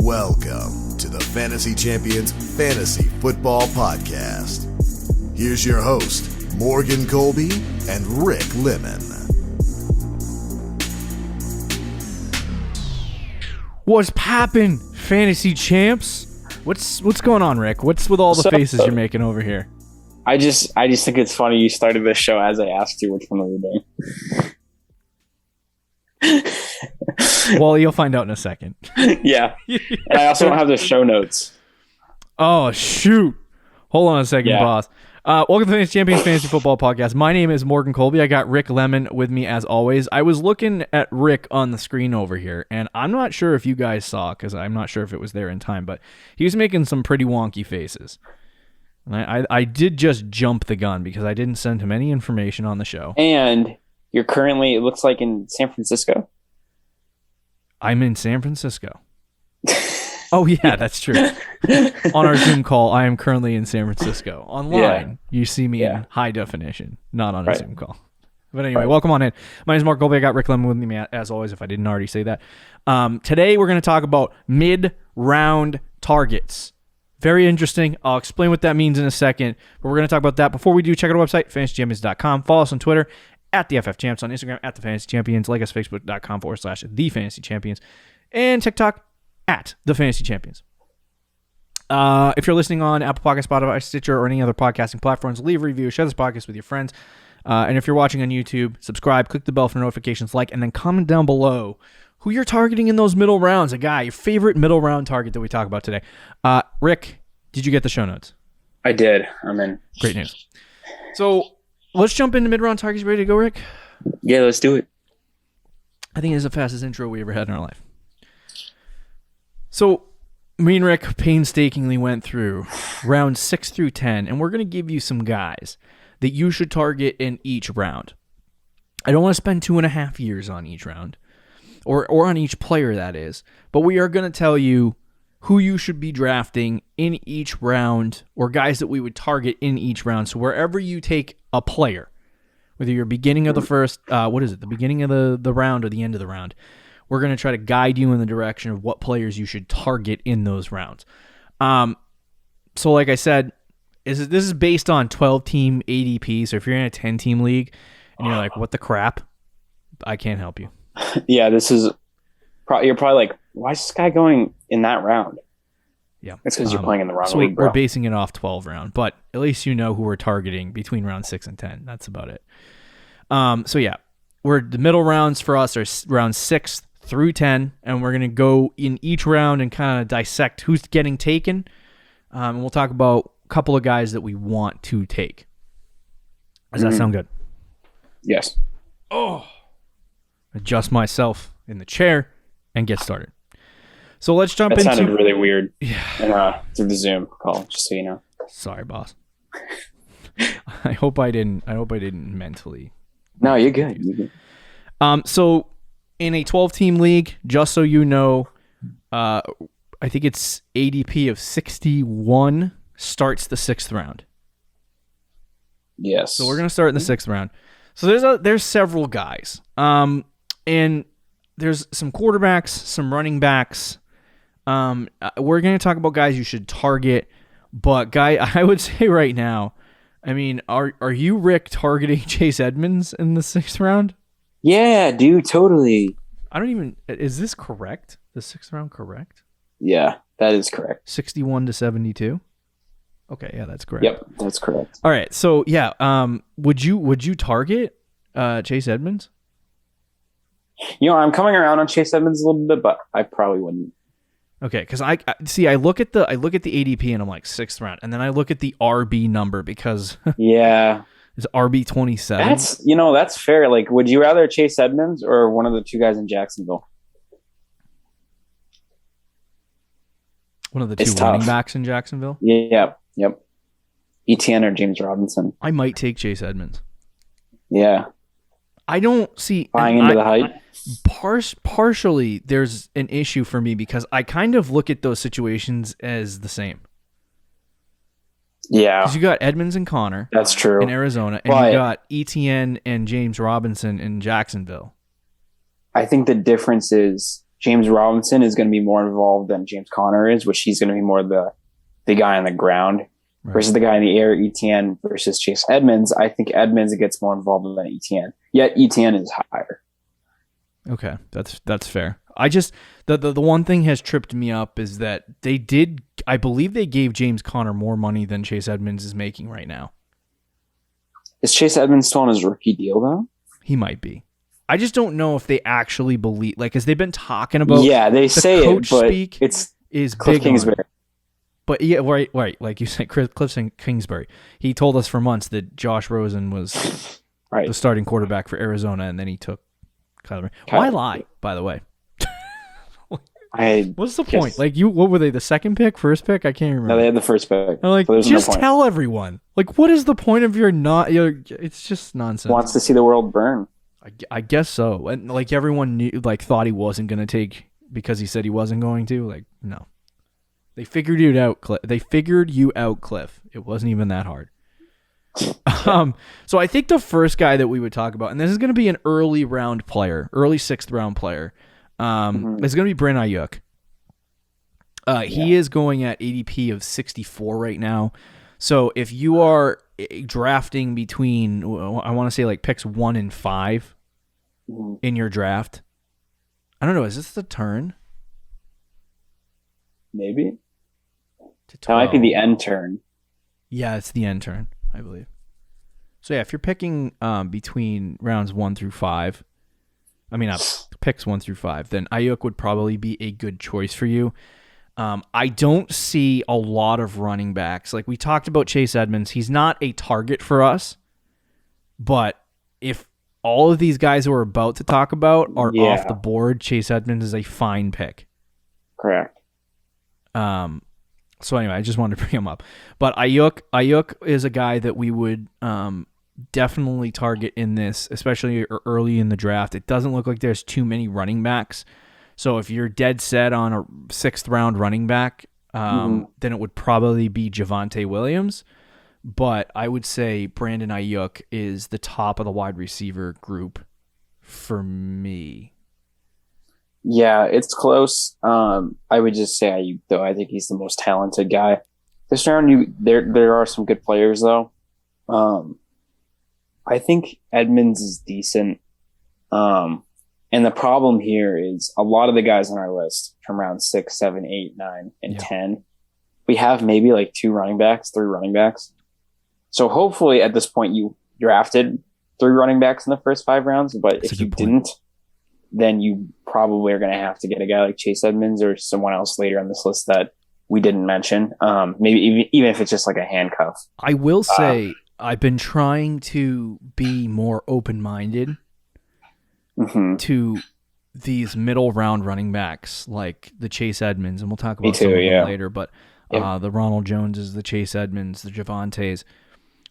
Welcome to the Fantasy Champions Fantasy Football Podcast. Here's your host, Morgan Colby and Rick Lemon. What's poppin', fantasy champs? What's going on, Rick? What's with all the faces you're making over here? I just think it's funny you started this show as I asked you which one we were doing. Well, you'll find out in a second. Yeah. And I also don't have the show notes. Oh, shoot. Hold on a second, boss. Welcome to the Fantasy Champions Fantasy Football Podcast. My name is Morgan Colby. I got Rick Lemon with me as always. I was looking at Rick on the screen over here, and I'm not sure if you guys saw, because I'm not sure if it was there in time, but he was making some pretty wonky faces. And I did just jump the gun because I didn't send him any information on the show. And you're currently, it looks like, in San Francisco? I'm in San Francisco. Oh, yeah, that's true. On our Zoom call, I am currently in San Francisco. Online, you see me in high definition, not on a Zoom call. But anyway, welcome on in. My name is Mark Colby. I got Rick Lemon with me, as always, if I didn't already say that. Today, we're going to talk about mid-round targets. Very interesting. I'll explain what that means in a second, but we're going to talk about that. Before we do, check out our website, fantasychampions.com. Follow us on Twitter, at the FFChamps, on Instagram, at the Fantasy Champions. Like us, facebook.com/the Fantasy Champions. And TikTok, at the Fantasy Champions. If you're listening on Apple Podcasts, Spotify, Stitcher, or any other podcasting platforms, leave a review, share this podcast with your friends. And if you're watching on YouTube, subscribe, click the bell for notifications, like, and then comment down below who you're targeting in those middle rounds. A guy, your favorite middle round target that we talk about today. Rick, did you get the show notes? I did. I'm in. Great news. So let's jump into mid-round targets. You ready to go, Rick? Yeah, let's do it. I think it's the fastest intro we ever had in our life. So me and Rick painstakingly went through rounds 6 through 10, and we're going to give you some guys that you should target in each round. I don't want to spend 2.5 years on each round, or on each player, that is, but we are going to tell you who you should be drafting in each round, or guys that we would target in each round. So wherever you take a player, whether you're beginning of the first, the beginning of the round or the end of the round, we're going to try to guide you in the direction of what players you should target in those rounds. So like I said, this is based on 12-team ADP. So if you're in a 10-team league and you're like, what the crap? I can't help you. Yeah, this is... You're probably like, why is this guy going in that round? Yeah. It's because you're playing in the wrong league, bro. We're basing it off 12 round, but at least you know who we're targeting between round 6 and 10. That's about it. The middle rounds for us are round 6 through 10, and we're going to go in each round and kind of dissect who's getting taken. And we'll talk about a couple of guys that we want to take. Does that sound good? Yes. Oh. Adjust myself in the chair and get started. So let's jump into... That sounded really weird through the Zoom call, just so you know. Sorry, boss. I hope I didn't mentally... No, you're good. You're good. So in a 12-team league, just so you know, I think it's ADP of 61 starts the 6th round. Yes. So we're going to start in the 6th round. So there's several guys. And there's some quarterbacks, some running backs. We're going to talk about guys you should target, but I would say right now, I mean, are you, Rick, targeting Chase Edmonds in the 6th round? Yeah, dude, totally. Is this correct? The 6th round correct? Yeah, that is correct. 61 to 72? Okay, yeah, that's correct. Yep, that's correct. All right, so yeah, would you target Chase Edmonds? You know, I'm coming around on Chase Edmonds a little bit, but I probably wouldn't. Okay, because I look at the ADP and I'm like 6th round, and then I look at the RB number because it's RB 27. That's fair. Like, would you rather Chase Edmonds or one of the two guys in Jacksonville? One of the two running backs in Jacksonville? Yeah, yep. ETN or James Robinson. I might take Chase Edmonds. Yeah. I don't see... Buying into the hype? Partially, there's an issue for me because I kind of look at those situations as the same. Yeah. Because you got Edmonds and Connor. That's true. In Arizona. And you got ETN and James Robinson in Jacksonville. I think the difference is James Robinson is going to be more involved than James Conner is, which he's going to be more the guy on the ground versus the guy in the air, ETN versus Chase Edmonds. I think Edmonds gets more involved than ETN, yet ETN is higher. Okay, that's fair. I just the one thing has tripped me up is that I believe they gave James Conner more money than Chase Edmonds is making right now. Is Chase Edmonds still on his rookie deal though? He might be. I just don't know if they actually believe, like, because they've been talking about. Yeah, they say it, but is Cliff big Kingsbury. But yeah, right. Like you said, Cliff Kingsbury. He told us for months that Josh Rosen was the starting quarterback for Arizona, and then he took Kyler. Why lie? By the way, what's the point? Like, what were they? The second pick, first pick? I can't remember. No, they had the first pick. I'm like, so just tell everyone. Like, what is the point of your not? It's just nonsense. Wants to see the world burn. I guess so. And like everyone knew, like thought he wasn't going to take because he said he wasn't going to. Like, no. They figured you out, Cliff. They figured you out, Cliff. It wasn't even that hard. So I think the first guy that we would talk about, and this is going to be an early round player, early 6th round player, is going to be Brandon Ayuk. He is going at ADP of 64 right now. So if you are drafting between, I want to say like picks 1 and 5 in your draft, I don't know. Is this the turn? Maybe. That might be the end turn. Yeah, it's the end turn, I believe. So yeah, if you're picking between rounds 1 through 5, picks 1 through 5, then Ayuk would probably be a good choice for you. I don't see a lot of running backs. Like we talked about Chase Edmonds, he's not a target for us. But if all of these guys who we're about to talk about are off the board, Chase Edmonds is a fine pick. Correct. So anyway, I just wanted to bring him up. But Ayuk is a guy that we would definitely target in this, especially early in the draft. It doesn't look like there's too many running backs. So if you're dead set on a 6th round running back, then it would probably be Javonte Williams. But I would say Brandon Ayuk is the top of the wide receiver group for me. Yeah, it's close. I would just say Ayuk, though. I think he's the most talented guy. This round, there are some good players, though. I think Edmonds is decent. And the problem here is a lot of the guys on our list from round 6, 7, 8, 9, and 10, we have maybe like 3 running backs. So hopefully at this point you drafted 3 running backs in the first 5 rounds. But if you didn't, then you probably are going to have to get a guy like Chase Edmonds or someone else later on this list that we didn't mention. Maybe even if it's just like a handcuff. I will say I've been trying to be more open-minded to these middle round running backs like the Chase Edmonds, and we'll talk about some of them later, but the Ronald Joneses, the Chase Edmonds, the Javontes,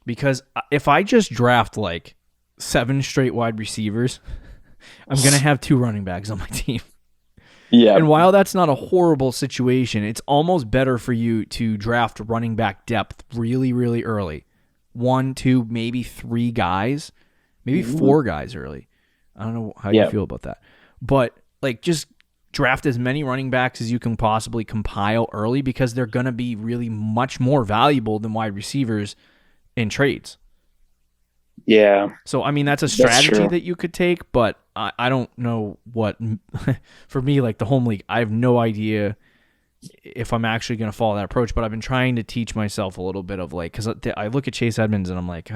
because if I just draft like 7 straight wide receivers, I'm going to have 2 running backs on my team. Yeah. And while that's not a horrible situation, it's almost better for you to draft running back depth really, really early. 1, 2, maybe 3 guys, maybe 4 guys early. I don't know how you feel about that. But like just draft as many running backs as you can possibly compile early because they're going to be really much more valuable than wide receivers in trades. Yeah. So, I mean, that's a strategy that you could take, but I don't know what, for me, like the home league, I have no idea if I'm actually going to follow that approach, but I've been trying to teach myself a little bit of like, because I look at Chase Edmonds and I'm like,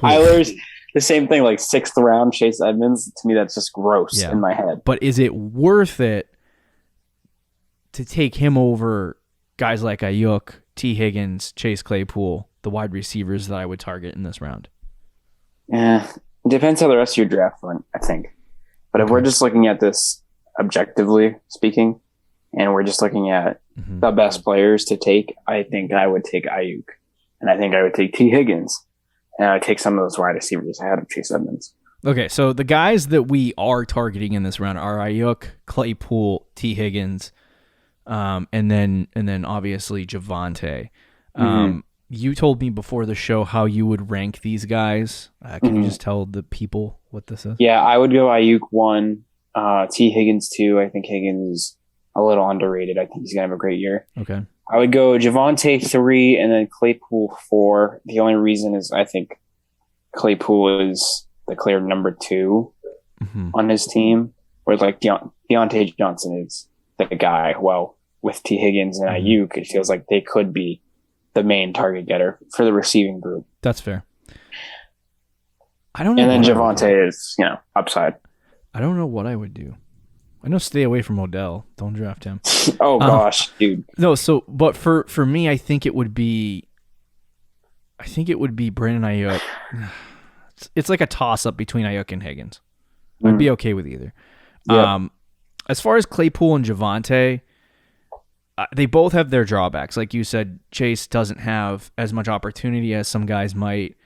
Eiler's the same thing, like 6th round Chase Edmonds. To me, that's just gross in my head. But is it worth it to take him over guys like Ayuk, T. Higgins, Chase Claypool, the wide receivers that I would target in this round? Yeah, it depends how the rest of your draft went, I think. But if we're just looking at this objectively speaking, and we're just looking at the best players to take, I think I would take Ayuk. And I think I would take T. Higgins. And I would take some of those wide receivers ahead of Chase Edmonds. Okay, so the guys that we are targeting in this round are Ayuk, Claypool, T. Higgins, and then obviously Javonte. You told me before the show how you would rank these guys. Can you just tell the people what this is? Yeah, I would go Ayuk 1, T. Higgins 2. I think Higgins is a little underrated. I think he's going to have a great year. Okay. I would go Javonte 3 and then Claypool 4. The only reason is I think Claypool is the clear number 2 on his team, whereas like Deontay Johnson is the guy. Well, with T. Higgins and Ayuk, it feels like they could be the main target getter for the receiving group. That's fair. I don't know. And then Javonte is, upside. I don't know what I would do. I know stay away from Odell. Don't draft him. Oh gosh, dude. No, but for me, I think it would be Brandon Ayuk. It's like a toss up between Ayuk and Higgins. I'd be okay with either. Yep. As far as Claypool and Javonte, they both have their drawbacks. Like you said, Chase doesn't have as much opportunity as some guys might.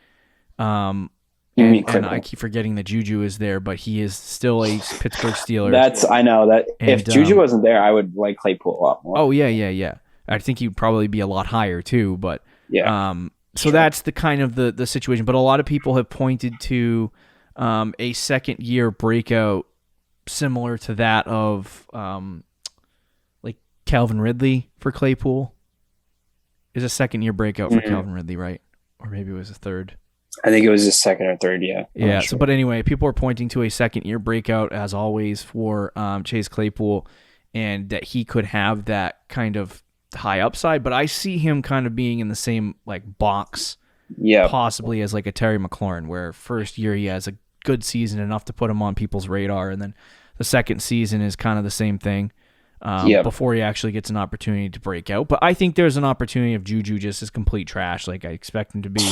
And I keep forgetting that Juju is there, but he is still a Pittsburgh Steeler. I know that if Juju wasn't there, I would like Claypool a lot more. Oh yeah. I think he'd probably be a lot higher too, but yeah. So that's the kind of the situation. But a lot of people have pointed to a second year breakout similar to that of like Calvin Ridley for Claypool. Is a second year breakout for Calvin Ridley, right? Or maybe it was a third. I think it was his second or third, yeah. Yeah, sure. But anyway, people are pointing to a second-year breakout, as always, for Chase Claypool, and that he could have that kind of high upside, but I see him kind of being in the same like box, possibly as like a Terry McLaurin, where first year he has a good season, enough to put him on people's radar, and then the second season is kind of the same thing. Before he actually gets an opportunity to break out. But I think there's an opportunity if Juju just is complete trash, like I expect him to be,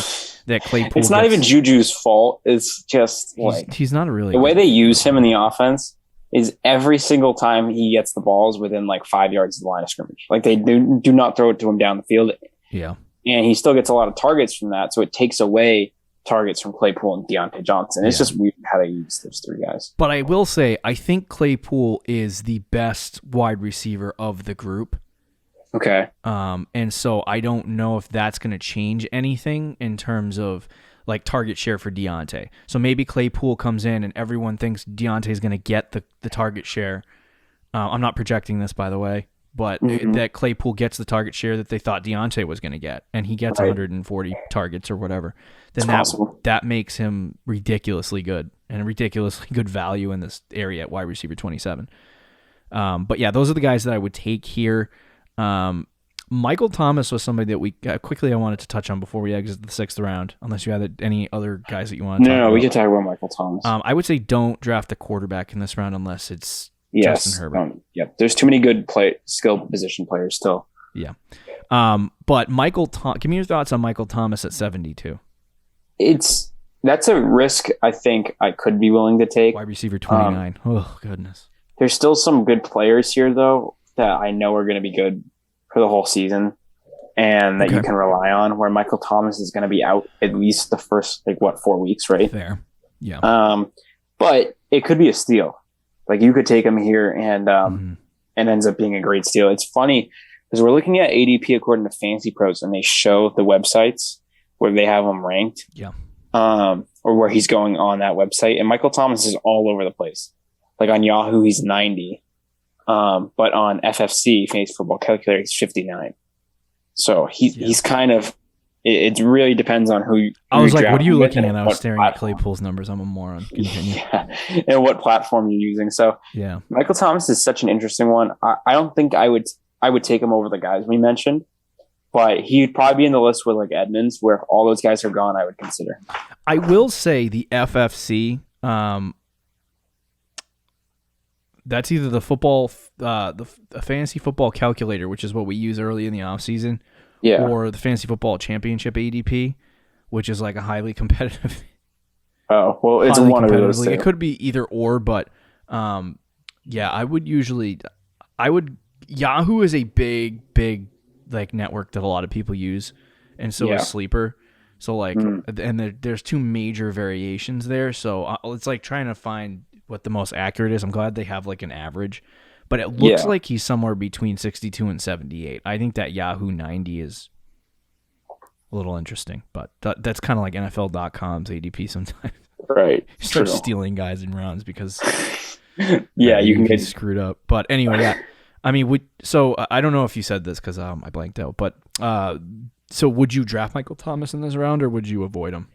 that Claypool It's not even Juju's fault. It's just he's not a really the way they use him in the offense is every single time he gets the balls within like 5 yards of the line of scrimmage. Like they do not throw it to him down the field. Yeah. And he still gets a lot of targets from that. So it takes away targets from Claypool and Deontay Johnson. It's just weird how they use those three guys. But I will say, I think Claypool is the best wide receiver of the group. Okay. And so I don't know if that's going to change anything in terms of like target share for Deontay. So maybe Claypool comes in and everyone thinks Deontay is going to get the target share. I'm not projecting this, by the way, but that Claypool gets the target share that they thought Deontay was going to get, and he gets 140 targets or whatever. Then that makes him ridiculously good and a ridiculously good value in this area at wide receiver 27. But yeah, those are the guys that I would take here. Michael Thomas was somebody that we quickly I wanted to touch on before we exit the sixth round, unless you had any other guys that you want to talk about. No, we can talk about Michael Thomas. I would say don't draft a quarterback in this round unless it's Justin Herbert. There's too many good skill position players still. Yeah. But give me your thoughts on Michael Thomas at 72. That's a risk I think I could be willing to take. Wide receiver 29. Oh, goodness. There's still some good players here, though, that I know are going to be good for the whole season and that you can rely on, where Michael Thomas is going to be out at least the first, 4 weeks, right? Fair. Yeah. But it could be a steal. Like, you could take him here and ends up being a great steal. It's funny because we're looking at ADP according to Fantasy Pros, and they show the websites where they have him ranked. Yeah. Or where he's going on that website. And Michael Thomas is all over the place. Like on Yahoo, he's 90. But on FFC, Fantasy Football Calculator, he's 59. So he's kind of, it really depends on who I was like, what are you looking at? I was staring at Claypool's numbers. I'm a moron. Continue. And what platform you're using. So yeah, Michael Thomas is such an interesting one. I don't think I would take him over the guys we mentioned. But he'd probably be in the list with like Edmonds, where if all those guys are gone, I would consider. I will say the FFC, that's either the football, the fantasy football calculator, which is what we use early in the off season, or the fantasy football championship ADP, which is like a highly competitive. Oh well, it's one of those. It could be either or, but I would Yahoo is a big like network that a lot of people use, and so is Sleeper. So and there's two major variations there. So it's like trying to find what the most accurate is. I'm glad they have like an average, but it looks like he's somewhere between 62 and 78. I think that Yahoo 90 is a little interesting, but that's kind of like NFL.com's ADP sometimes. Right. You start stealing guys in rounds because Yeah, you can get get screwed up. But anyway, yeah. I mean, so I don't know if you said this because I blanked out. But so would you draft Michael Thomas in this round, or would you avoid him?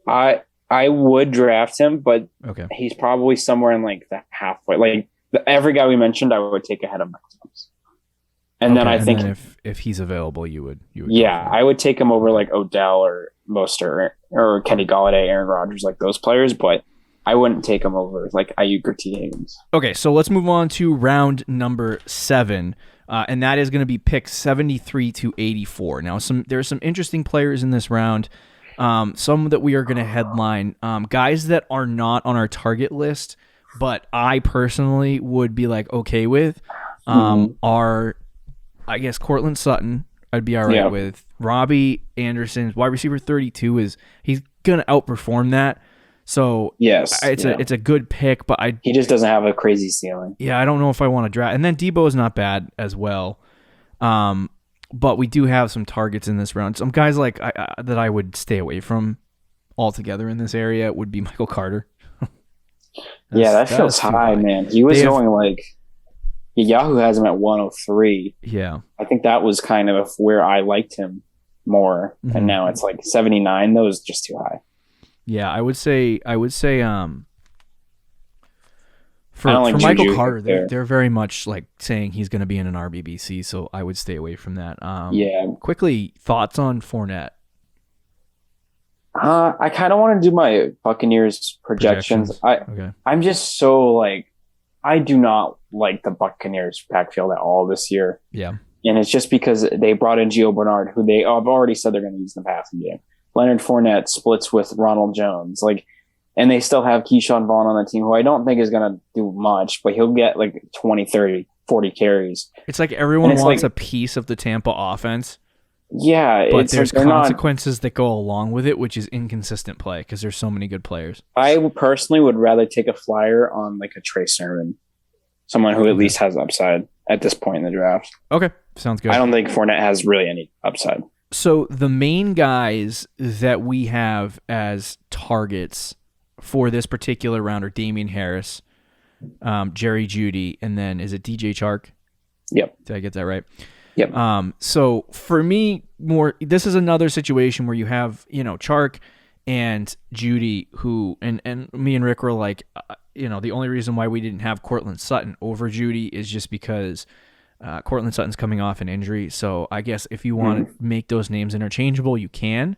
I would draft him, but okay, he's probably somewhere in like the halfway. Like every guy we mentioned, I would take ahead of Michael Thomas. And then I think if he's available, you would. Yeah, I would take him over like Odell or Mostert or Kenny Golladay, Aaron Rodgers, like those players. But I wouldn't take him over like Ayuk or T. Higgins. Okay, so let's move on to round number 7, and that is going to be picks 73 to 84. Now, there are some interesting players in this round. Some that we are going to headline, guys that are not on our target list, but I personally would be like okay with, are, I guess, Courtland Sutton. I'd be all right with. Robbie Anderson's wide receiver 32 he's going to outperform that. So yes, it's a good pick, but he just doesn't have a crazy ceiling. Yeah, I don't know if I want to draft. And then Debo is not bad as well. But we do have some targets in this round. Some guys like that I would stay away from altogether in this area would be Michael Carter. That feels high, man. He was going like Yahoo has him at 103. Yeah, I think that was kind of where I liked him more, and now it's like 79. That was just too high. Yeah, I would say for like Michael Juju Carter, they're very much like saying he's going to be in an RBBC, so I would stay away from that. Quickly, thoughts on Fournette? I kind of want to do my Buccaneers projections. I'm just so like, I do not like the Buccaneers backfield at all this year. Yeah. And it's just because they brought in Gio Bernard, who they have already said they're going to use in the passing game. Leonard Fournette splits with Ronald Jones. And they still have Keyshawn Vaughn on the team, who I don't think is going to do much, but he'll get like 20, 30, 40 carries. It's like everyone wants a piece of the Tampa offense. Yeah. But there's consequences that go along with it, which is inconsistent play because there's so many good players. I personally would rather take a flyer on like a Trey Sermon, someone who at least has upside at this point in the draft. Okay. Sounds good. I don't think Fournette has really any upside. So the main guys that we have as targets for this particular round are Damian Harris, Jerry Judy, and then is it DJ Chark? Yep. Did I get that right? Yep. So for me, this is another situation where you have, Chark and Judy, who and me and Rick were like, the only reason why we didn't have Courtland Sutton over Judy is just because Courtland Sutton's coming off an injury. So I guess if you want to make those names interchangeable, you can.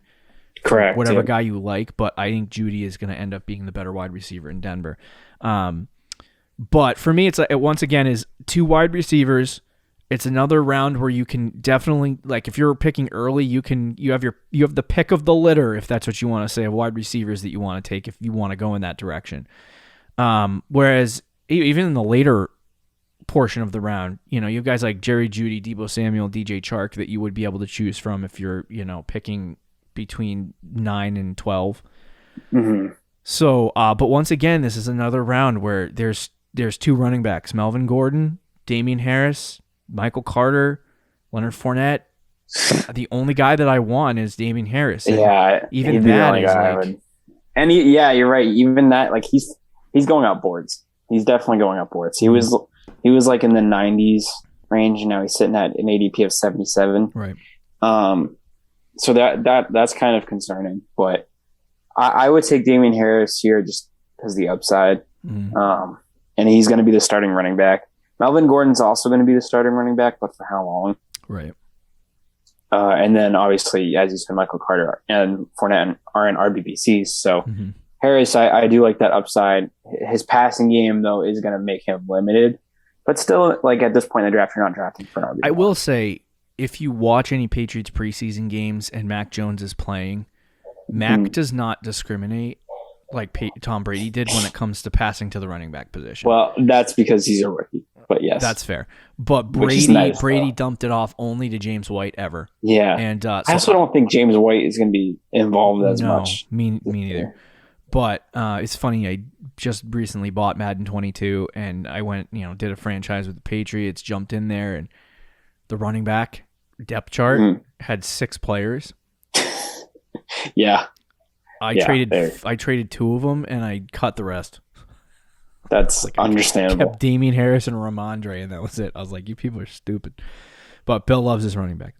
Correct. Whatever guy you like, but I think Judy is going to end up being the better wide receiver in Denver. But for me, it's once again is 2 wide receivers. It's another round where you can definitely, like, if you're picking early, you have the pick of the litter, if that's what you want to say, of wide receivers that you want to take if you want to go in that direction. Whereas even in the later portion of the round, you have guys like Jerry Judy, Deebo Samuel, DJ Chark that you would be able to choose from if you're, picking between 9 and 12. Mm-hmm. So, but once again, this is another round where there's 2 running backs, Melvin Gordon, Damian Harris, Michael Carter, Leonard Fournette. The only guy that I want is Damian Harris. And even that is like... you're right. Even that, like, he's going up boards. He's definitely going up boards. He was like in the 90s range, and now he's sitting at an ADP of 77. Right. So that's kind of concerning, but I would take Damian Harris here just because of the upside. And he's going to be the starting running back. Melvin Gordon's also going to be the starting running back, but for how long? Right. And then obviously, as you said, Michael Carter and Fournette are in RBBCs. So Harris, I do like that upside. His passing game, though, is going to make him limited. But still, like, at this point in the draft, you're not drafting for an RBBC. I will say, if you watch any Patriots preseason games and Mac Jones is playing, Mac does not discriminate like Tom Brady did when it comes to passing to the running back position. Well, that's because he's a rookie, but yes. That's fair. But Brady dumped it off only to James White ever. Yeah. And I also don't think James White is going to be involved as much. Me neither. But it's funny, I just recently bought Madden 22, and I went, did a franchise with the Patriots, jumped in there, and the running back depth chart had 6 players. Yeah. I traded 2 of them, and I cut the rest. That's understandable. I kept Damian Harris and Ramondre, and that was it. I was like, you people are stupid. But Bill loves his running back.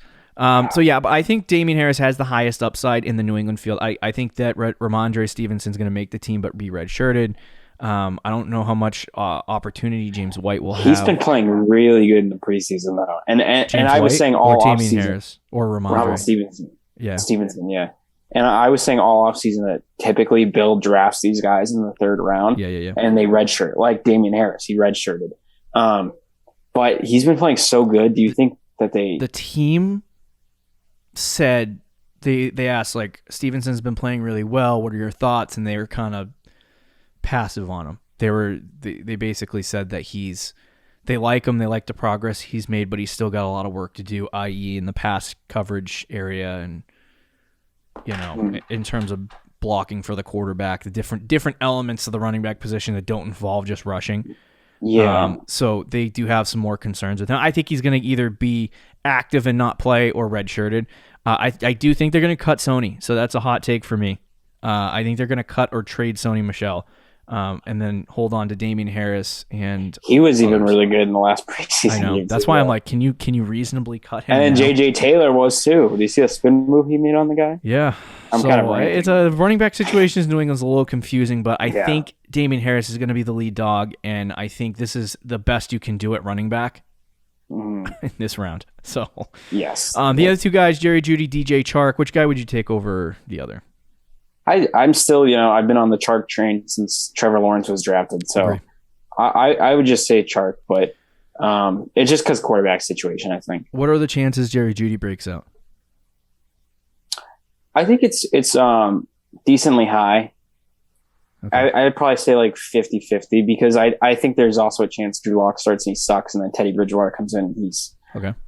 So yeah, but I think Damian Harris has the highest upside in the New England field. I think that Ramondre Stevenson's going to make the team, but be redshirted. I don't know how much opportunity James White will have. He's been playing really good in the preseason though, and I was saying all or off Damian season, Harris or Ramondre Stevenson, yeah. And I was saying all off season that typically Bill drafts these guys in the third round, and they redshirt, like Damian Harris, he redshirted. But he's been playing so good. Do you think that the team said they asked, like, Stevenson's been playing really well, what are your thoughts? And they were kind of passive on him. They basically said that they like him, they like the progress he's made, but he's still got a lot of work to do, i.e. in the pass coverage area and in terms of blocking for the quarterback, the different elements of the running back position that don't involve just rushing. Yeah. So they do have some more concerns with him. I think he's going to either be active and not play or redshirted. I do think they're going to cut Sony, so that's a hot take for me. I think they're going to cut or trade Sony Michel. And then hold on to Damian Harris, and he was even really good in the last preseason. I know. That's why I'm like, can you reasonably cut him? And then now? JJ Taylor was too. Do you see a spin move he made on the guy? Yeah, I'm kind of right. It's a running back situation. In New England's a little confusing, but I think Damian Harris is going to be the lead dog, and I think this is the best you can do at running back in this round. So yes, the other two guys, Jerry Judy, DJ Chark. Which guy would you take over the other? I'm still, I've been on the Chark train since Trevor Lawrence was drafted. So I would just say Chark, but it's just because quarterback situation, I think. What are the chances Jerry Judy breaks out? I think it's decently high. Okay. I'd probably say like 50-50 because I think there's also a chance Drew Lock starts and he sucks, and then Teddy Bridgewater comes in and he's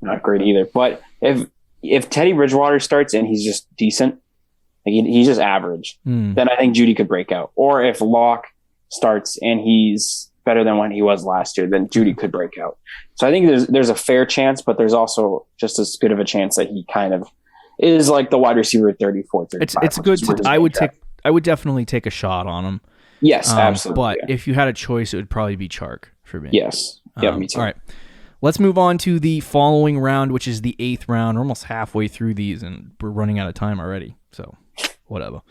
not great either. But if Teddy Bridgewater starts and he's just decent, he's just average, then I think Judy could break out. Or if Locke starts and he's better than when he was last year, then Judy could break out. So I think there's a fair chance, but there's also just as good of a chance that he kind of is like the wide receiver at 34, 35. It's good. I would definitely take a shot on him. Yes, absolutely. But if you had a choice, it would probably be Chark for me. Yes. Yeah, me too. All right. Let's move on to the following round, which is the 8th round. We're almost halfway through these, and we're running out of time already. So, whatever.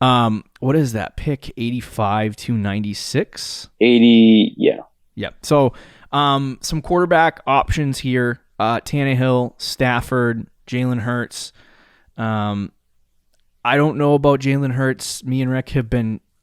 What is that pick? 85 to 96? 80, yeah. Yeah. So, some quarterback options here. Tannehill, Stafford, Jalen Hurts. I don't know about Jalen Hurts. Me and Rick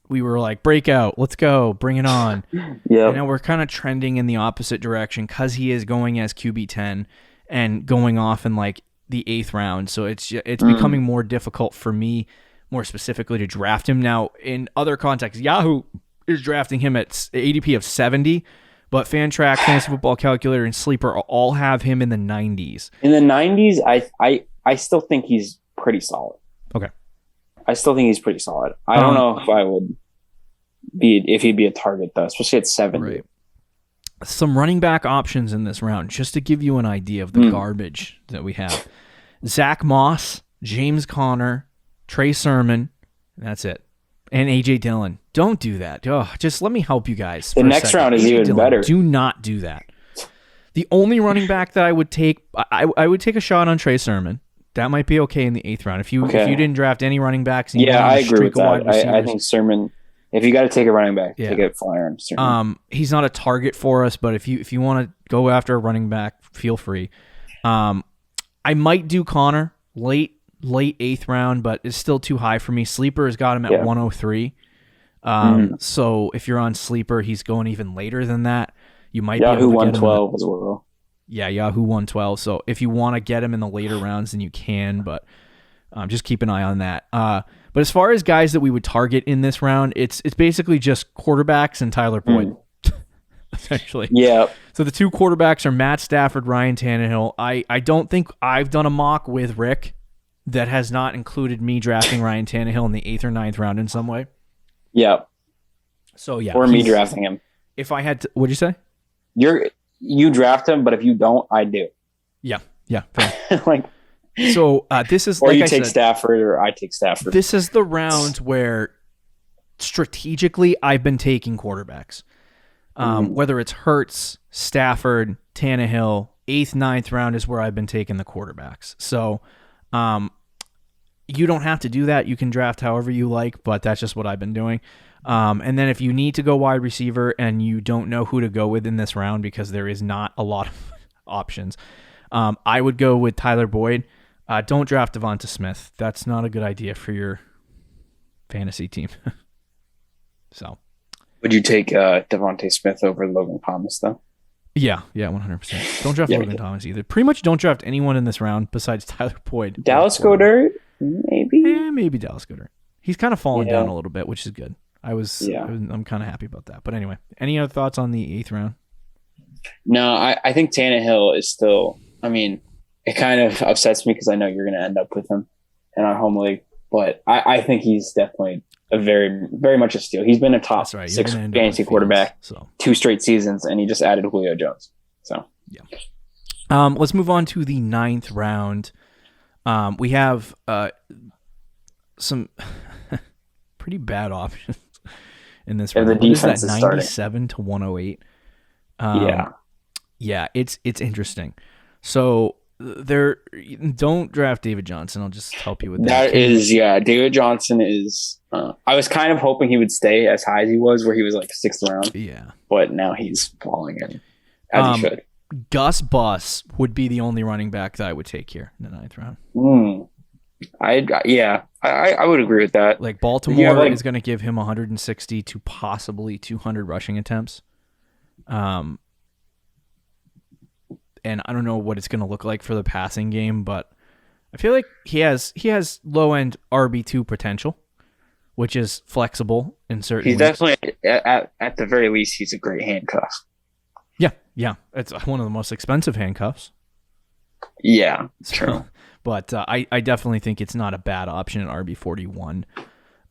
we were like, breakout, let's go, bring it on. Yeah. And now we're kind of trending in the opposite direction because he is going as QB10 and going off in like the 8th round. So it's becoming more difficult for me, more specifically, to draft him. Now, in other contexts, Yahoo is drafting him at ADP of 70, but FanTrack, Fantasy Football Calculator, and Sleeper all have him in the 90s. In the 90s, I still think he's pretty solid. Okay. I still think he's pretty solid. I don't know if he'd be a target though, especially at 70. Right. Some running back options in this round, just to give you an idea of the garbage that we have. Zach Moss, James Conner, Trey Sermon, that's it. And A.J. Dillon. Don't do that. Just let me help you guys. The next round is even Dillon, better. Do not do that. The only running back that I would take, I would take a shot on Trey Sermon. That might be okay in the 8th round. If you didn't draft any running backs, and I agree with that. I think Sermon. If you got to take a running back, take a flyer on Sermon. He's not a target for us, but if you want to go after a running back, feel free. I might do Connor late 8th round, but it's still too high for me. Sleeper has got him at 103. So if you're on Sleeper, he's going even later than that. You might be able to 112 as well. Yeah, Yahoo 112. So if you want to get him in the later rounds, then you can, but just keep an eye on that. But as far as guys that we would target in this round, it's basically just quarterbacks and Tyler Boyd, essentially. Yeah. So the two quarterbacks are Matt Stafford, Ryan Tannehill. I don't think I've done a mock with Rick that has not included me drafting Ryan Tannehill in the 8th or 9th round in some way. Yeah. So yeah. Or me drafting him. If I had to, what'd you say? You draft him, but if you don't, I do. Yeah. So this is, or like you take Stafford, or I take Stafford. This is the round where strategically I've been taking quarterbacks. Whether it's Hurts, Stafford, Tannehill, 8th, 9th round is where I've been taking the quarterbacks. So you don't have to do that. You can draft however you like, but that's just what I've been doing. And then if you need to go wide receiver and you don't know who to go with in this round because there is not a lot of options, I would go with Tyler Boyd. Don't draft Devonta Smith. That's not a good idea for your fantasy team. So, would you take Devonta Smith over Logan Thomas though? Yeah, 100%. Don't draft Logan Thomas either. Pretty much don't draft anyone in this round besides Tyler Boyd. Dallas Goedert, maybe. Maybe Dallas Goedert. He's kind of fallen down a little bit, which is good. I'm kind of happy about that. But anyway, any other thoughts on the 8th round? No, I think Tannehill is still. I mean, it kind of upsets me because I know you're going to end up with him in our home league. But I think he's definitely a very, very much a steal. He's been a top 6 fantasy quarterback 2 straight seasons, and he just added Julio Jones. So yeah. Let's move on to the 9th round. We have some pretty bad options in this round. The defense is 97 to 108. Yeah, it's interesting. So don't draft David Johnson. I'll just help you with that. David Johnson is. I was kind of hoping he would stay as high as he was, where he was like 6th round. Yeah, but now he's falling in as he should. Gus Bus would be the only running back that I would take here in the 9th round. I would agree with that. Like Baltimore is going to give him 160 to possibly 200 rushing attempts. And I don't know what it's going to look like for the passing game, but I feel like he has low-end RB2 potential, which is flexible in certain ways. Definitely, at the very least, he's a great handcuff. Yeah. It's one of the most expensive handcuffs. Yeah, true. But I definitely think it's not a bad option at RB41.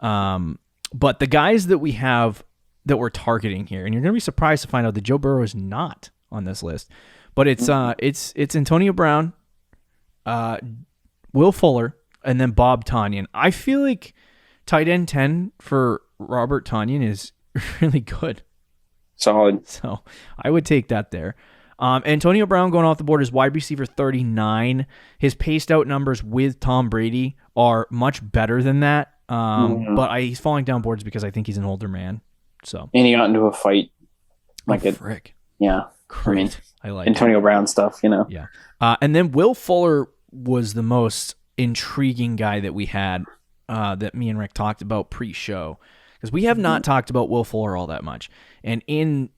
But the guys that we have that we're targeting here, and you're going to be surprised to find out that Joe Burrow is not on this list, but it's Antonio Brown, Will Fuller, and then Bob Tonyan. I feel like tight end 10 for Robert Tonyan is really good. Solid. So I would take that there. Antonio Brown going off the board is wide receiver 39. His paced out numbers with Tom Brady are much better than that. But he's falling down boards because I think he's an older man. So and he got into a fight. Frick. Yeah. Great. I like Antonio Brown stuff, Yeah. And then Will Fuller was the most intriguing guy that we had that me and Rick talked about pre-show. Because we have not talked about Will Fuller all that much. And in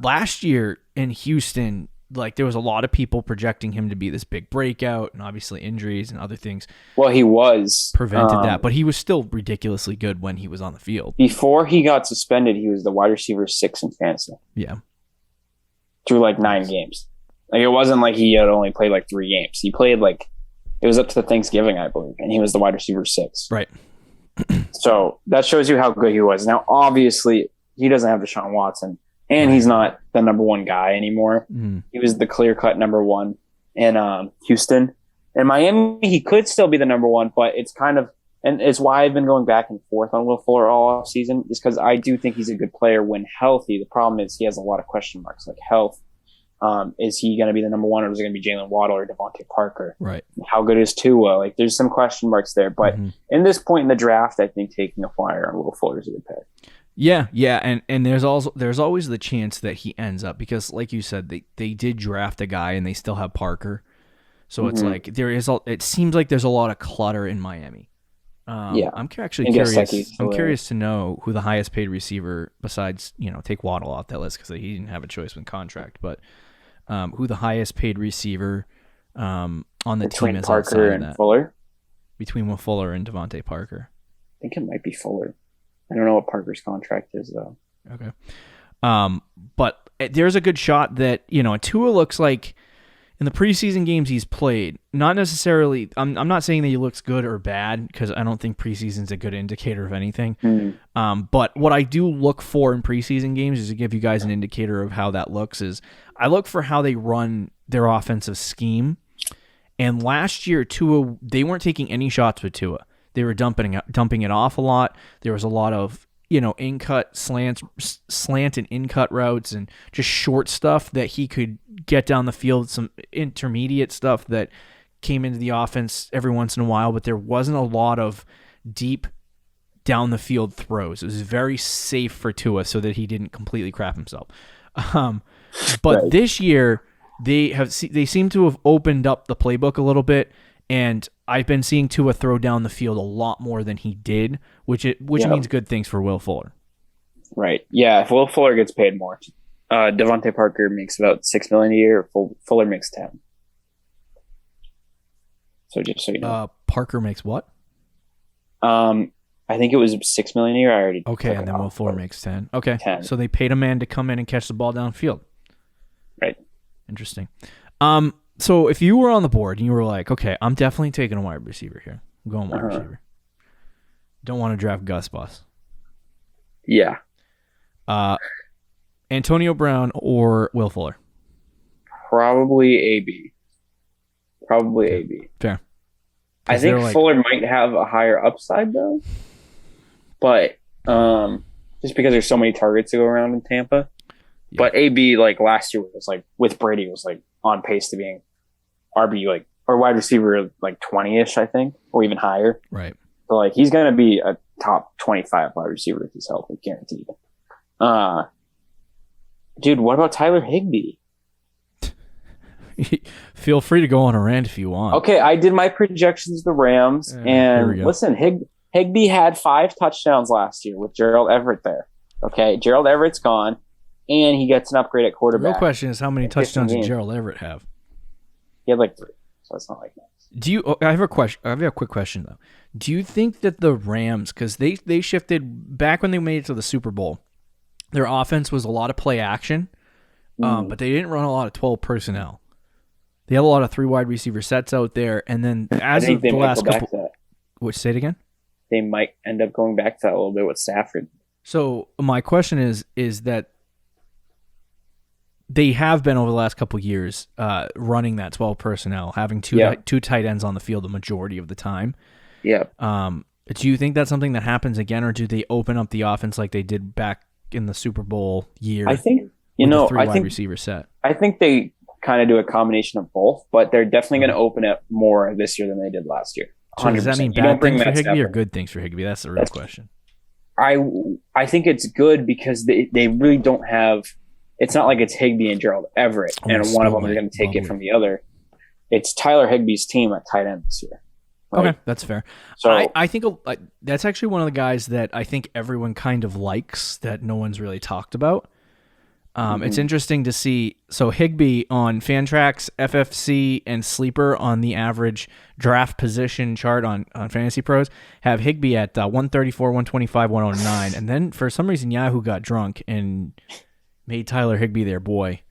last year in Houston, there was a lot of people projecting him to be this big breakout, and obviously injuries and other things. Well, he was prevented that, but he was still ridiculously good when he was on the field. Before he got suspended, he was the wide receiver 6 in fantasy. Yeah. Through 9 games. It wasn't like he had only played 3 games. He played it was up to Thanksgiving, I believe, and he was the wide receiver 6. Right. So that shows you how good he was. Now, obviously, he doesn't have Deshaun Watson, and he's not the number 1 guy anymore. He was the clear-cut number 1 in Houston. In Miami, he could still be the number 1, but it's kind of, and it's why I've been going back and forth on Will Fuller all offseason, is because I do think he's a good player when healthy. The problem is he has a lot of question marks, like health. Is he going to be the number 1, or is it going to be Jalen Waddle or Devontae Parker? Right. How good is Tua? There's some question marks there. But in this point in the draft, I think taking a flyer on Will Fuller is a good pick. Yeah, and there's always the chance that he ends up, because like you said, they did draft a guy and they still have Parker. So it's it seems like there's a lot of clutter in Miami. I'm actually curious. I'm curious to know who the highest paid receiver, besides take Waddle off that list because he didn't have a choice with contract, but who the highest paid receiver on the team is Parker and that. Fuller. Between Will Fuller and Devontae Parker. I think it might be Fuller. I don't know what Parker's contract is though. Okay, but there's a good shot that Tua looks like. In the preseason games he's played, not necessarily, I'm not saying that he looks good or bad, because I don't think preseason's a good indicator of anything. But what I do look for in preseason games, is to give you guys an indicator of how that looks, is I look for how they run their offensive scheme. And last year, Tua, they weren't taking any shots with Tua. They were dumping it off a lot. There was a lot of in-cut slant and in-cut routes and just short stuff that he could get down the field, some intermediate stuff that came into the offense every once in a while, but there wasn't a lot of deep down the field throws. It was very safe for Tua so that he didn't completely crap himself. But right. This year they seem to have opened up the playbook a little bit, and I've been seeing Tua throw down the field a lot more than he did, which means good things for Will Fuller. Right. Yeah. If Will Fuller gets paid more, Devontae Parker makes about $6 million a year. Fuller makes 10. So just so you know, Parker makes what? I think it was $6 million a year. Okay, and then Will Fuller makes 10. Okay, 10. So they paid a man to come in and catch the ball downfield. Right. Interesting. So if you were on the board and you were like, okay, I'm definitely taking a wide receiver here. I'm going wide receiver. Don't want to draft Gus Bus. Yeah. Antonio Brown or Will Fuller? Probably AB. AB. Fair. I think Fuller might have a higher upside though, but just because there's so many targets to go around in Tampa. Yeah. But AB last year was with Brady was on pace to being RB or wide receiver 20-ish, I think, or even higher. Right. So he's gonna be a top 25 wide receiver if he's healthy, guaranteed. Dude, what about Tyler Higby? Feel free to go on a rant if you want. Okay, I did my projections the Rams, and listen, Higby had 5 touchdowns last year with Gerald Everett there. Okay, Gerald Everett's gone, and he gets an upgrade at quarterback. The real question is how many touchdowns did Gerald Everett have? He had 3, so it's not that. I have a question. I have a quick question though. Do you think that the Rams, because they shifted back when they made it to the Super Bowl, their offense was a lot of play action, but they didn't run a lot of 12 personnel. They have a lot of 3 wide receiver sets out there, and then as of the last couple, say it again. They might end up going back to that a little bit with Stafford. So my question is that they have been over the last couple of years running that 12 personnel, having two tight ends on the field the majority of the time. Yeah. Do you think that's something that happens again, or do they open up the offense like they did back in the Super Bowl year? I think the 3 wide receiver set. I think they kind of do a combination of both, but they're definitely going to open it more this year than they did last year. 100%. So does that mean bad things for Higby or good things for Higby? That's the real question. I think it's good because they really don't have. It's not like it's Higby and Gerald Everett, and one of them is going to take it from the other. It's Tyler Higby's team at tight end this year. Right? Okay, that's fair. So I think that's actually one of the guys that I think everyone kind of likes that no one's really talked about. It's interesting to see. So Higby on Fantrax, FFC, and Sleeper on the average draft position chart on Fantasy Pros have Higby at 134, 125, 109. And then for some reason, Yahoo got drunk and made Tyler Higby their boy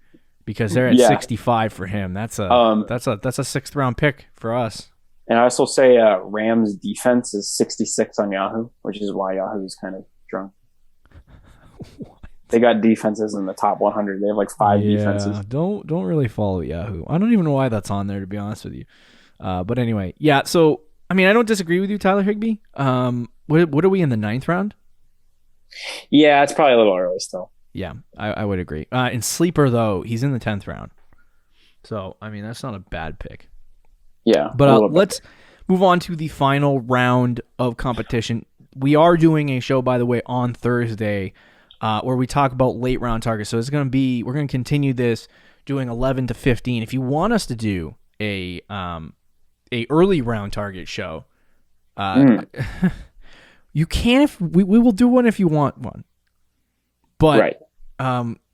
because they're at 65 for him. That's a 6th round pick for us. And I also say Rams defense is 66 on Yahoo, which is why Yahoo is kind of drunk. They got defenses in the top 100. They have 5 defenses. Don't really follow Yahoo. I don't even know why that's on there, to be honest with you. But anyway, yeah. So I mean, I don't disagree with you, Tyler Higby. What are we in the 9th round? Yeah, it's probably a little early still. Yeah, I would agree. In Sleeper though, he's in the 10th round. So I mean, that's not a bad pick. Yeah, but let's move on to the final round of competition. We are doing a show, by the way, on Thursday. Where we talk about late round targets. So we're going to continue this doing 11 to 15. If you want us to do a early round target show, you can. We will do one if you want one. But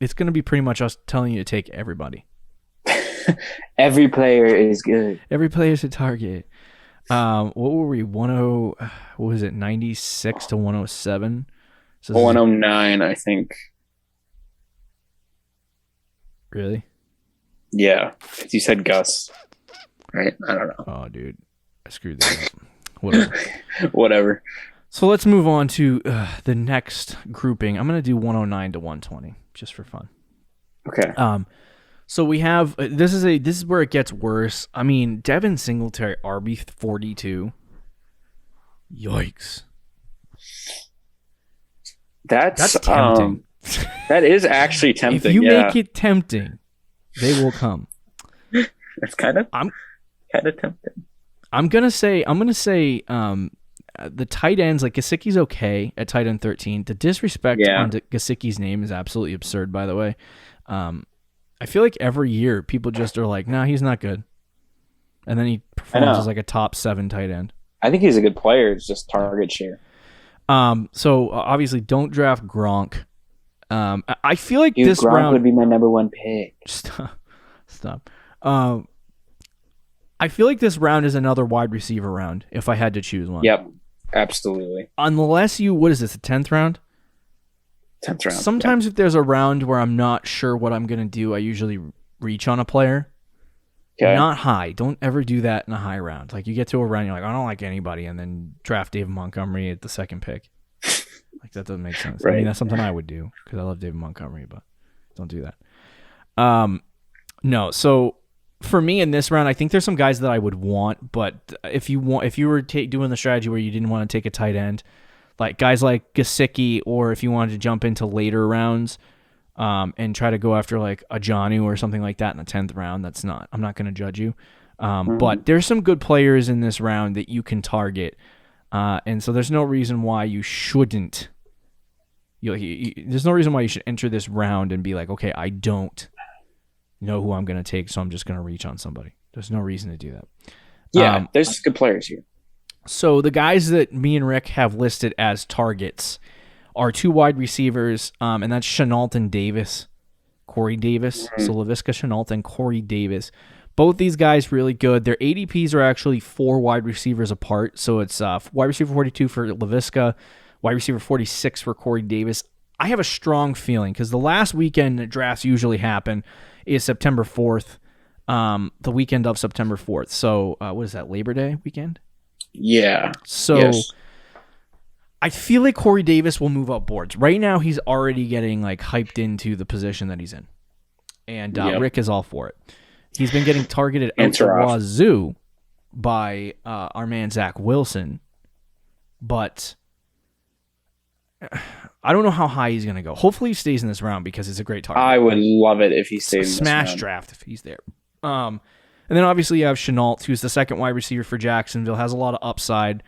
it's going to be pretty much us telling you to take everybody. Every player is good. Every player is a target. What were we? what was it? 96 to 107. So 109, I think. Really? Yeah. You said Gus. Right? I don't know. Oh, dude. I screwed that up. Whatever. Whatever. So let's move on to the next grouping. I'm going to do 109 to 120, just for fun. Okay. So we have this is where it gets worse. I mean, Devin Singletary, RB42. Yikes. That's tempting. That is actually tempting. If you make it tempting, they will come. It's kind of tempting. I'm gonna say the tight ends, like Gesicki's okay at tight end 13. The disrespect on Gesicki's name is absolutely absurd, by the way. I feel like every year people just are like, nah, he's not good. And then he performs as like a top 7 tight end. I think he's a good player. It's just target share. So obviously don't draft Gronk. I feel like this Gronk round would be my number 1 pick. Stop. I feel like this round is another wide receiver round if I had to choose one. Yep, absolutely. Unless what is this, the 10th round? 10th round. Sometimes if there's a round where I'm not sure what I'm going to do, I usually reach on a player. Okay. Not high. Don't ever do that in a high round. Like you get to a round, you're like, I don't like anybody, and then draft David Montgomery at the second pick. Like that doesn't make sense. Right. I mean, that's something I would do because I love David Montgomery, but don't do that. No. So for me in this round, I think there's some guys that I would want, but if you were doing the strategy where you didn't want to take a tight end, like guys like Gesicki, or if you wanted to jump into later rounds and try to go after like a Jonnu or something like that in the 10th round, I'm not going to judge you. But there's some good players in this round that you can target. And so there's no reason why you shouldn't. There's no reason why you should enter this round and be like, okay, I don't know who I'm going to take, so I'm just going to reach on somebody. There's no reason to do that. Yeah, there's good players here. So the guys that me and Rick have listed as targets are 2 wide receivers, and that's Shenault and Davis, Corey Davis. Mm-hmm. So Laviska Shenault and Corey Davis. Both these guys really good. Their ADPs are actually 4 wide receivers apart. So it's wide receiver 42 for Laviska, wide receiver 46 for Corey Davis. I have a strong feeling because the last weekend that drafts usually happen is September 4th, the weekend of September 4th. So what is that, Labor Day weekend? Yeah. So yes. I feel like Corey Davis will move up boards. Right now, he's already getting like hyped into the position that he's in. And Rick is all for it. He's been getting targeted out the wazoo by our man Zach Wilson. But I don't know how high he's going to go. Hopefully he stays in this round because it's a great target. I would love it if he stays in this round. Smash draft if he's there. And then obviously you have Shenault, who's the second wide receiver for Jacksonville, has a lot of upside.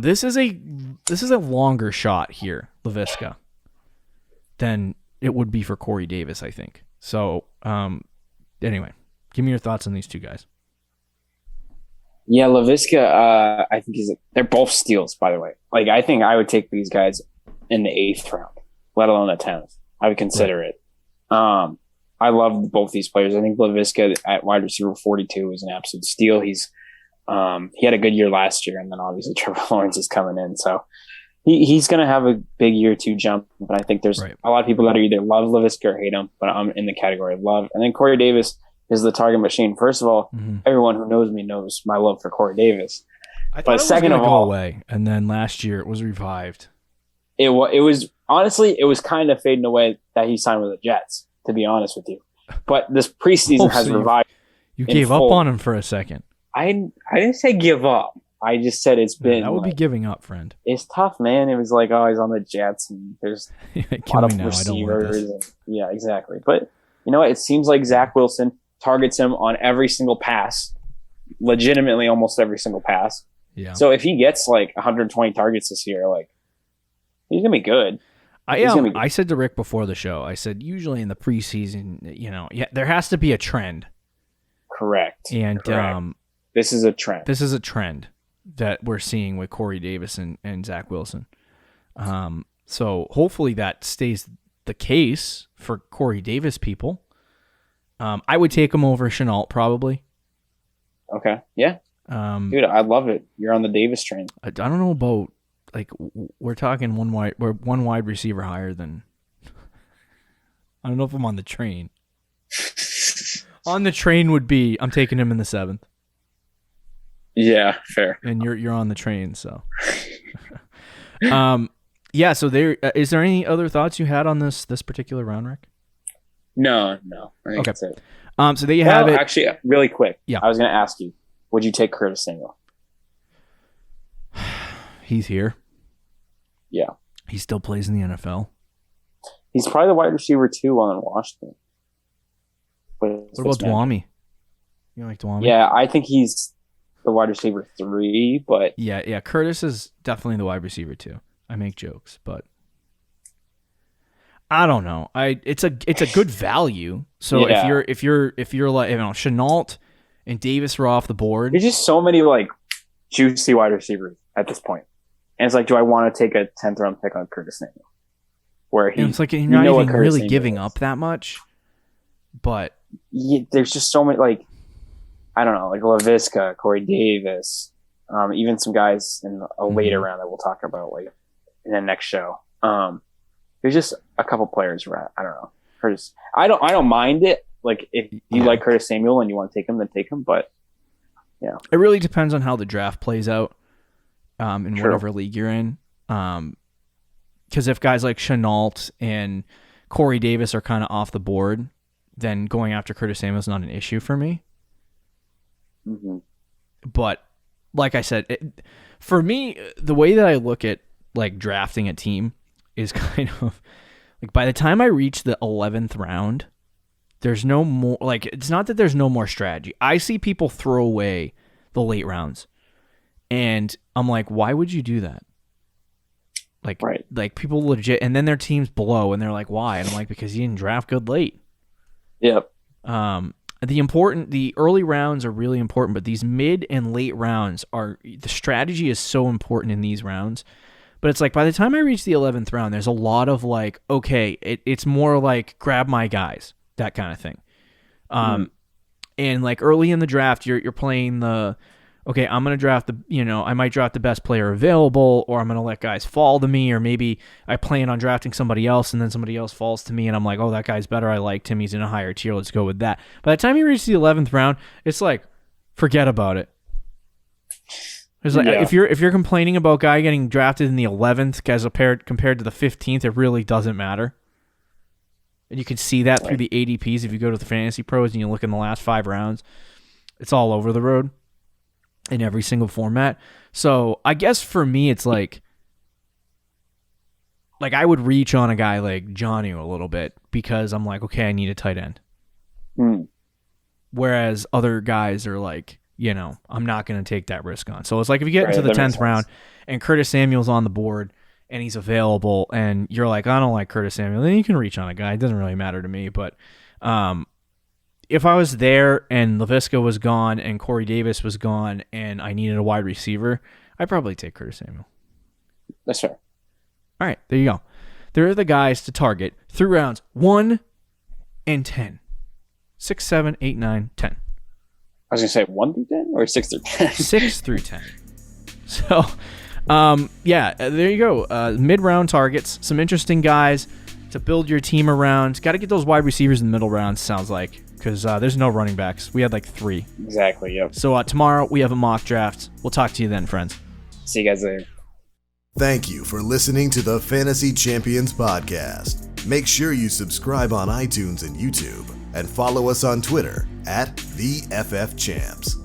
This is a longer shot here, Laviska, than it would be for Corey Davis, I think. So anyway, give me your thoughts on these 2 guys. Yeah, Laviska, I think they're both steals, by the way. Like I think I would take these guys in the 8th round, let alone the 10th. I would consider it. I love both these players. I think Laviska at wide receiver 42 is an absolute steal. He had a good year last year, and then obviously Trevor Lawrence is coming in, so he's going to have a big year 2 jump. But I think there's a lot of people that are either love Laviska or hate him, but I'm in the category of love. And then Corey Davis is the target machine. First of all, everyone who knows me knows my love for Corey Davis. I thought it was going to go away, and then last year it was revived. It was honestly, it was kind of fading away that he signed with the Jets, to be honest with you. But this preseason has revived. You gave up on him for a second. I didn't say give up. I just said it's been. That would be giving up, friend. It's tough, man. It was like, oh, he's on the Jets, and there's a lot of receivers. Yeah, exactly. But you know what? It seems like Zach Wilson targets him on every single pass, legitimately almost every single pass. Yeah. So if he gets like 120 targets this year, like he's gonna be good. I said to Rick before the show, I said usually in the preseason, there has to be a trend. Correct. And correct. This is a trend. This is a trend that we're seeing with Corey Davis and Zach Wilson. So hopefully that stays the case for Corey Davis people. I would take him over Shenault probably. Okay. Yeah. Dude, I love it. You're on the Davis train. I don't know about we're talking one wide receiver higher than. I don't know if I'm on the train. On the train would be I'm taking him in the 7th. Yeah, fair. And you're on the train, so. Yeah. So is there any other thoughts you had on this particular round, Rick? No. I think that's it. So there you have it. Actually, really quick. Yeah. I was going to ask you, would you take Curtis Samuel? He's here. Yeah. He still plays in the NFL. He's probably the wide receiver 2 on Washington. What about Dwami? You like Dwami? Yeah, I think he's the wide receiver 3, but yeah. Curtis is definitely the wide receiver 2. I make jokes, but I don't know. It's a good value. So if you're like, Chenault and Davis are off the board. There's just so many like juicy wide receivers at this point. And it's like, do I want to take a 10th round pick on Curtis Samuel? Where it's like you're not even really giving up that much. But there's just so many, like, I don't know, like LaVisca, Corey Davis, even some guys in a later round that we'll talk about like in the next show. There's just a couple players where I don't know. Curtis, I don't mind it. Like if you like Curtis Samuel and you want to take him, then take him. But yeah, it really depends on how the draft plays out in whatever league you're in. Because if guys like Chenault and Corey Davis are kind of off the board, then going after Curtis Samuel is not an issue for me. Mm-hmm. But like I said, for me, the way that I look at like drafting a team is kind of like by the time I reach the 11th round, there's no more, like, it's not that there's no more strategy. I see people throw away the late rounds and I'm like, why would you do that? Like, like people legit, and then their teams blow and they're like, why? And I'm like, because you didn't draft good late. Yep. The early rounds are really important, but these mid and late rounds the strategy is so important in these rounds. But it's like by the time I reach the 11th round, there's a lot of like, okay, it's more like grab my guys, that kind of thing. And like early in the draft, you're playing okay, I'm going to draft I might draft the best player available, or I'm going to let guys fall to me, or maybe I plan on drafting somebody else and then somebody else falls to me and I'm like, oh, that guy's better. I liked him. He's in a higher tier. Let's go with that. By the time you reach the 11th round, it's like, forget about it. It's like, if you're complaining about a guy getting drafted in the 11th as compared to the 15th, it really doesn't matter. And you can see that through the ADPs. If you go to the Fantasy Pros and you look in the last 5 rounds, it's all over the road in every single format. So I guess for me, it's like I would reach on a guy like Johnny a little bit because I'm like, okay, I need a tight end. Whereas other guys are like, I'm not going to take that risk on. So it's like if you get into the 10th round and Curtis Samuel's on the board and he's available and you're like, I don't like Curtis Samuel, then you can reach on a guy. It doesn't really matter to me. But if I was there and LaVisca was gone and Corey Davis was gone and I needed a wide receiver, I'd probably take Curtis Samuel. That's fair. All right, there you go. There are the guys to target through rounds 1 and 10. 6, 7, 8, 9, 10. I was going to say 1 through 10 or 6 through 10? 6 through 10. So, there you go. Mid-round targets. Some interesting guys to build your team around. Got to get those wide receivers in the middle rounds, sounds like, because there's no running backs. We had like 3. Exactly, yep. So tomorrow we have a mock draft. We'll talk to you then, friends. See you guys later. Thank you for listening to the Fantasy Champions Podcast. Make sure you subscribe on iTunes and YouTube and follow us on Twitter @TheFFChamps.